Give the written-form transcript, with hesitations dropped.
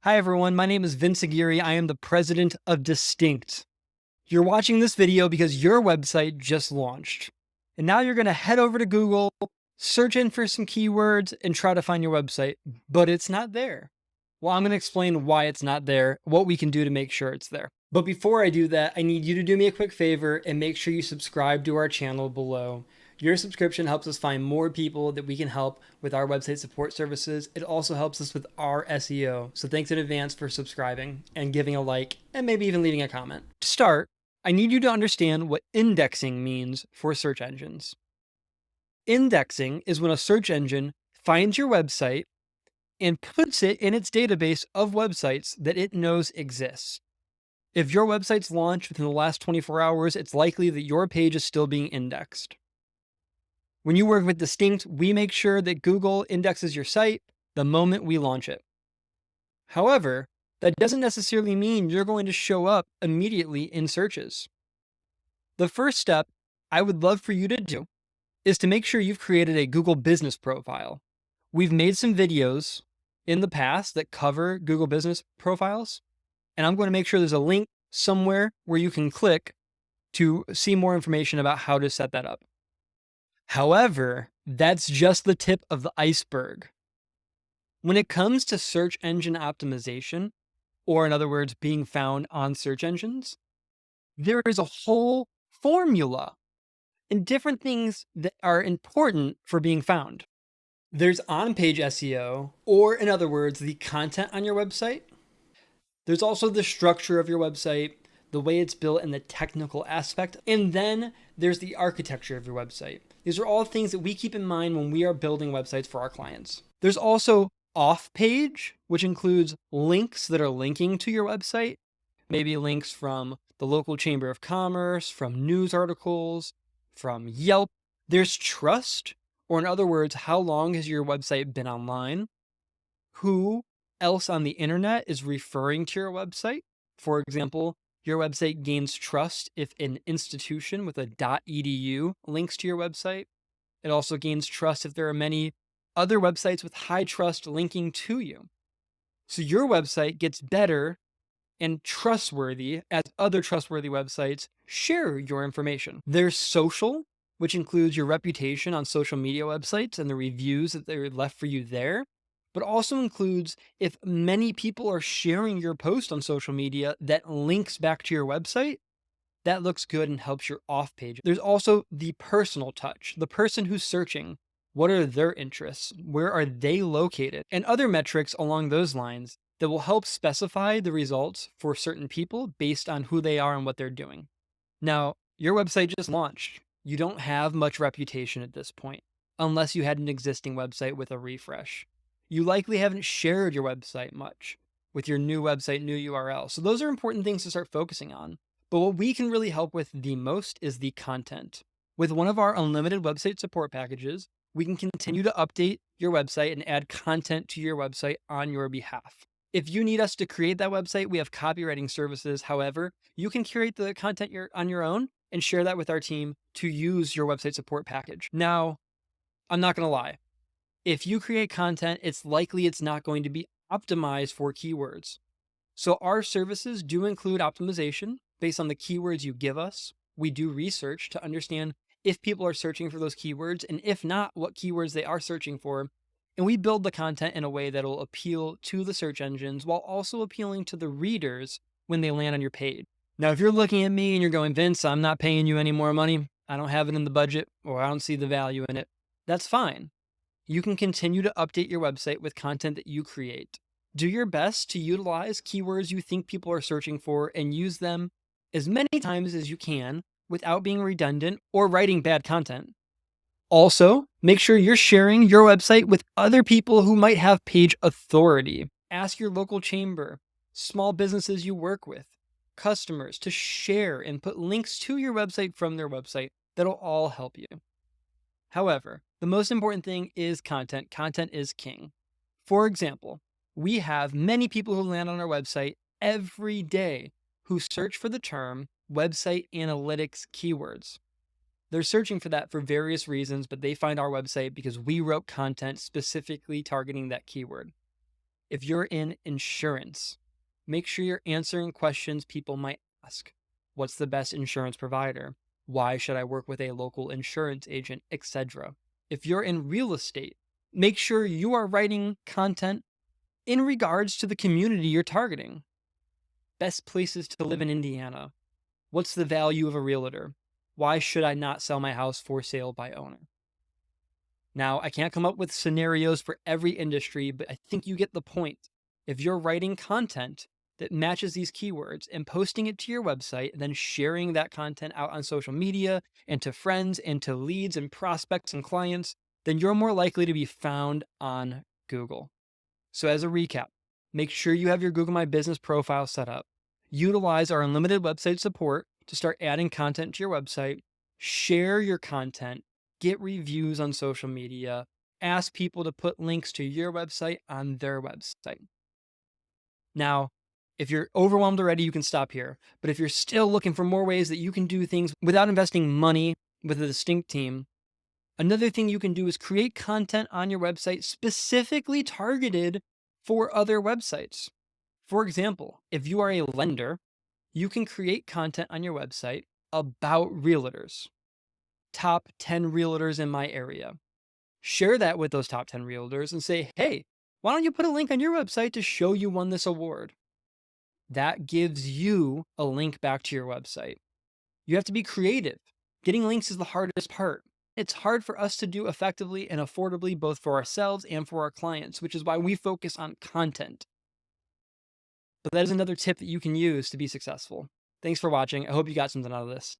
Hi everyone, my name is Vince Aguirre. I am the president of Distinct. You're watching this video because your website just launched. And now you're going to head over to Google, search in for some keywords, and try to find your website, but it's not there. Well, I'm going to explain why it's not there, what we can do to make sure it's there. But before I do that, I need you to do me a quick favor and make sure you subscribe to our channel below. Your subscription helps us find more people that we can help with our website support services. It also helps us with our SEO. So thanks in advance for subscribing and giving a like and maybe even leaving a comment. To start, I need you to understand what indexing means for search engines. Indexing is when a search engine finds your website and puts it in its database of websites that it knows exists. If your website's launched within the last 24 hours, it's likely that your page is still being indexed. When you work with Distinct, we make sure that Google indexes your site the moment we launch it. However, that doesn't necessarily mean you're going to show up immediately in searches. The first step I would love for you to do is to make sure you've created a Google Business profile. We've made some videos in the past that cover Google Business profiles, and I'm going to make sure there's a link somewhere where you can click to see more information about how to set that up. However, that's just the tip of the iceberg. When it comes to search engine optimization, or in other words, being found on search engines, there is a whole formula and different things that are important for being found. There's on-page SEO, or in other words, the content on your website. There's also the structure of your website, the way it's built and the technical aspect. And then there's the architecture of your website. These are all things that we keep in mind when we are building websites for our clients. There's also off-page, which includes links that are linking to your website, maybe links from the local chamber of commerce, from news articles, from Yelp. There's trust, or in other words, how long has your website been online? Who else on the internet is referring to your website? For example, your website gains trust if an institution with a .edu links to your website. It also gains trust if there are many other websites with high trust linking to you. So your website gets better and trustworthy as other trustworthy websites share your information. There's social, which includes your reputation on social media websites and the reviews that they're left for you there, but also includes if many people are sharing your post on social media that links back to your website. That looks good and helps your off page. There's also the personal touch, the person who's searching. What are their interests? Where are they located? And other metrics along those lines that will help specify the results for certain people based on who they are and what they're doing. Now, your website just launched. You don't have much reputation at this point, unless you had an existing website with a refresh. You likely haven't shared your website much with your new website, new URL. So those are important things to start focusing on. But what we can really help with the most is the content. With one of our unlimited website support packages, we can continue to update your website and add content to your website on your behalf. If you need us to create that website, we have copywriting services. However, you can curate the content on your own and share that with our team to use your website support package. Now, I'm not going to lie. If you create content, it's likely it's not going to be optimized for keywords. So our services do include optimization based on the keywords you give us. We do research to understand if people are searching for those keywords, and if not, what keywords they are searching for. And we build the content in a way that will appeal to the search engines while also appealing to the readers when they land on your page. Now, if you're looking at me and you're going, Vince, I'm not paying you any more money, I don't have it in the budget, or I don't see the value in it, that's fine. You can continue to update your website with content that you create. Do your best to utilize keywords you think people are searching for and use them as many times as you can without being redundant or writing bad content. Also, make sure you're sharing your website with other people who might have page authority. Ask your local chamber, small businesses you work with, customers to share and put links to your website from their website. That'll all help you. However, the most important thing is content. Content is king. For example, we have many people who land on our website every day who search for the term website analytics keywords. They're searching for that for various reasons, but they find our website because we wrote content specifically targeting that keyword. If you're in insurance, make sure you're answering questions people might ask. What's the best insurance provider? Why should I work with a local insurance agent, etc.? If you're in real estate, make sure you are writing content in regards to the community you're targeting. Best places to live in Indiana. What's the value of a realtor? Why should I not sell my house for sale by owner? Now, I can't come up with scenarios for every industry, but I think you get the point. If you're writing content that matches these keywords and posting it to your website, and then sharing that content out on social media and to friends and to leads and prospects and clients, then you're more likely to be found on Google. So as a recap, make sure you have your Google My Business profile set up. Utilize our unlimited website support to start adding content to your website. Share your content. Get reviews on social media. Ask people to put links to your website on their website. Now, if you're overwhelmed already, you can stop here. But if you're still looking for more ways that you can do things without investing money with a distinct team, another thing you can do is create content on your website specifically targeted for other websites. For example, if you are a lender, you can create content on your website about realtors. Top 10 realtors in my area. Share that with those top 10 realtors and say, hey, why don't you put a link on your website to show you won this award? That gives you a link back to your website. You have to be creative. Getting links is the hardest part. It's hard for us to do effectively and affordably, both for ourselves and for our clients, which is why we focus on content. But that is another tip that you can use to be successful. Thanks for watching. I hope you got something out of this.